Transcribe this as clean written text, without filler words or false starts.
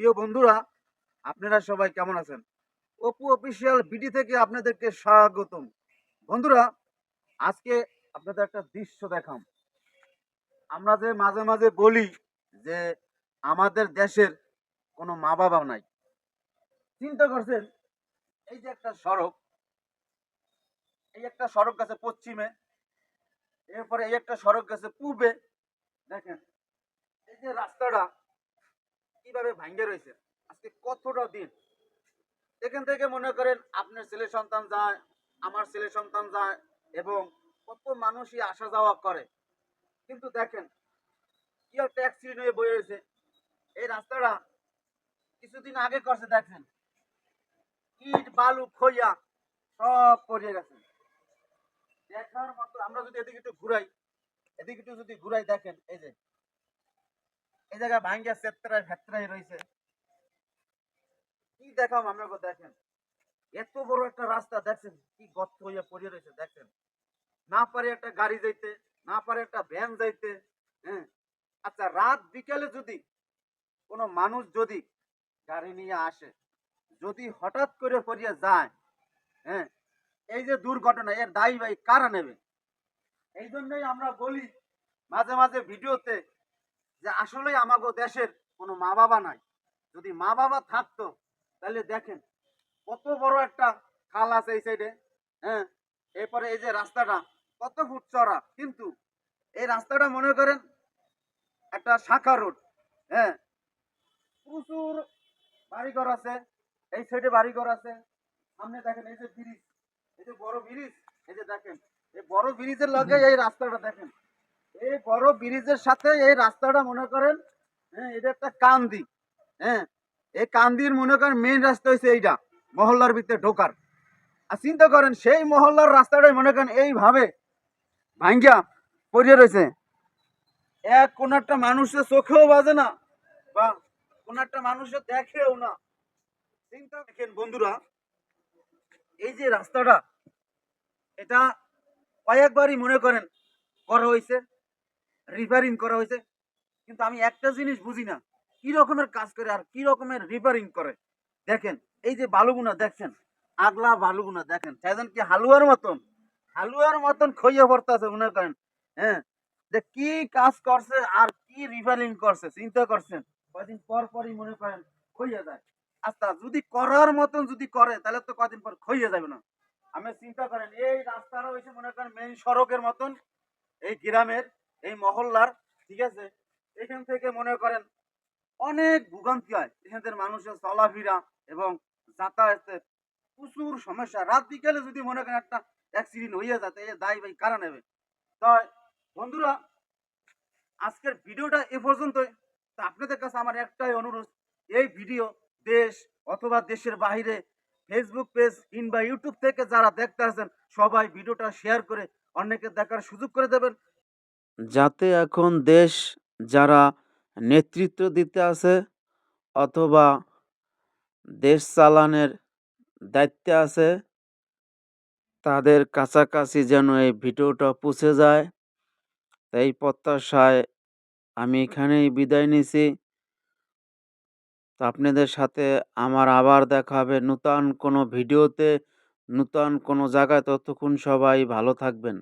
প্রিয় বন্ধুরা, আপনারা সবাই কেমন আছেন? অপু অফিসিয়াল বিডি থেকে আপনাদেরকে স্বাগতম। বন্ধুরা, আজকে আপনাদের একটা দৃশ্য দেখাম। আমরা যে মাঝে মাঝে বলি যে আমাদের দেশের কোনো মা বাবা নাই। চিন্তা করছেন, এই যে একটা সড়ক, এই একটা সড়ক গেছে পশ্চিমে, এরপরে এই একটা সড়ক গেছে পূবে। দেখেন এই যে রাস্তাটা কিভাবে ভাঙ্গে রয়েছে, আজকে কতটা দিন। এখান থেকে মনে করেন আপনার ছেলে সন্তান যায়, আমার ছেলে সন্তান যায়, এবং কত মানুষই আসা যাওয়া করে। কিন্তু দেখেন কি একটা অ্যাক্সিডেন্ট হয়ে বয়ে রয়েছে। এই রাস্তাটা কিছুদিন আগে করছে, দেখেন ইট বালু খইয়া সব পড়ে গেছে। দেখার মতো। আমরা যদি এদিকে একটু ঘুরাই, এদিকে একটু যদি ঘুরাই, দেখেন এই যে এই জায়গায় ভাঙ্গা চেত্রায় ভেত্রায় রয়েছে। কি দেখাম আমরা, দেখেন এত বড় একটা রাস্তা, দেখছেন কি গর্ত হইয়া পড়ে রয়েছে। দেখেন না পারে একটা গাড়ি যাইতে, না পারে একটা ভ্যান যাইতে। হ্যাঁ, আচ্ছা রাত বিকালে যদি কোনো মানুষ যদি গাড়ি নিয়ে আসে, যদি হঠাৎ করে পড়িয়া যায়, হ্যাঁ, এই যে দুর্ঘটনা, এর দায়ী ভাই কারা নেবে? এই জন্যই আমরা বলি মাঝে মাঝে ভিডিওতে যে আসলে আমাগো দেশের কোনো মা বাবা নাই। যদি মা বাবা থাকতো তাহলে দেখেন কত বড় একটা খাল আছে এই সাইডে। হ্যাঁ, এরপরে এই যে রাস্তাটা কত ফুট চড়া, কিন্তু এই রাস্তাটা মনে করেন একটা শাখা রোড। হ্যাঁ, প্রচুর বাড়িঘর আছে, এই সাইডে বাড়িঘর আছে। সামনে দেখেন এই যে ব্রিজ, এই যে বড় ব্রিজ, এই যে দেখেন এই বড় ব্রিজের লগে এই রাস্তাটা দেখেন। এই বড় ব্রিজের সাথে এই রাস্তাটা মনে করেন, হ্যাঁ, এটা একটা কান্দি। হ্যাঁ, এই কান্দির মনে করেন মেইন রাস্তা হয়েছে এইটা মহল্লার ভিতরে ঢোকার। আর চিন্তা করেন সেই মহল্লার রাস্তাটাই মনে করেন এইভাবে ভাঙ্গিয়া পড়ে রয়েছে। এক কোন একটা মানুষের চোখেও বাজে না, বা কোন একটা মানুষের দেখেও না। চিন্তা দেখেন বন্ধুরা, এই যে রাস্তাটা, এটা কয়েকবারই মনে করেন করা হয়েছে, রিপেয়ারিং করা হয়েছে। কিন্তু আমি একটা জিনিস বুঝি না, কি রকমের কাজ করে আর কি রকমের রিপেয়ারিং করে। দেখেন এই যে বালুগুনা দেখছেন, আগলা বালুগুনা দেখেন, সেজন কি হালুয়ার মতন, হালুয়ার মতন খইয়ে পড়তেছে মনে করেন। হ্যাঁ, যে কি কাজ করছে আর কি রিপেয়ারিং করছে, চিন্তা করছেন। কয়দিন পর পরই মনে করেন খইয়ে যায়। আচ্ছা যদি করার মতন যদি করে তাহলে তো কদিন পর খইয়ে যাবে না। আমি চিন্তা করেন এই রাস্তাটা হয়েছে মনে করেন মেইন সড়কের মতন, এই গ্রামের, এই মহল্লার, ঠিক আছে। এখান থেকে মনে করেন অনেক ভোগান্তি হয়, এখানকার মানুষের চলাফেরা এবং যাতায়াতের প্রচুর সমস্যা। রাত বিকেলে যদি মনে করেন একটা অ্যাক্সিডেন্ট হয়ে যায়, এই দায়ী ভাই কারা নেবে? তাই বন্ধুরা, আজকের ভিডিওটা এ পর্যন্তই। তা আপনাদের কাছে আমার একটাই অনুরোধ, এই ভিডিও দেশ অথবা দেশের বাইরে ফেসবুক পেজ কিংবা ইউটিউব থেকে যারা দেখতে আছেন, সবাই ভিডিওটা শেয়ার করে অন্যকে দেখার সুযোগ করে দেবেন, যাতে এখন দেশ যারা নেতৃত্ব দিতে আছে অথবা দেশ চালানের দায়িত্বে আছে, তাদের কাছাকাছি যেন এই ভিডিওটা পৌঁছে যায়। এই প্রত্যাশায় আমি এখানেই বিদায় নিছি। তো আপনাদের সাথে আমার আবার দেখা হবে নূতন কোনো ভিডিওতে, নূতন কোনো জায়গায়। ততক্ষণ সবাই ভালো থাকবেন।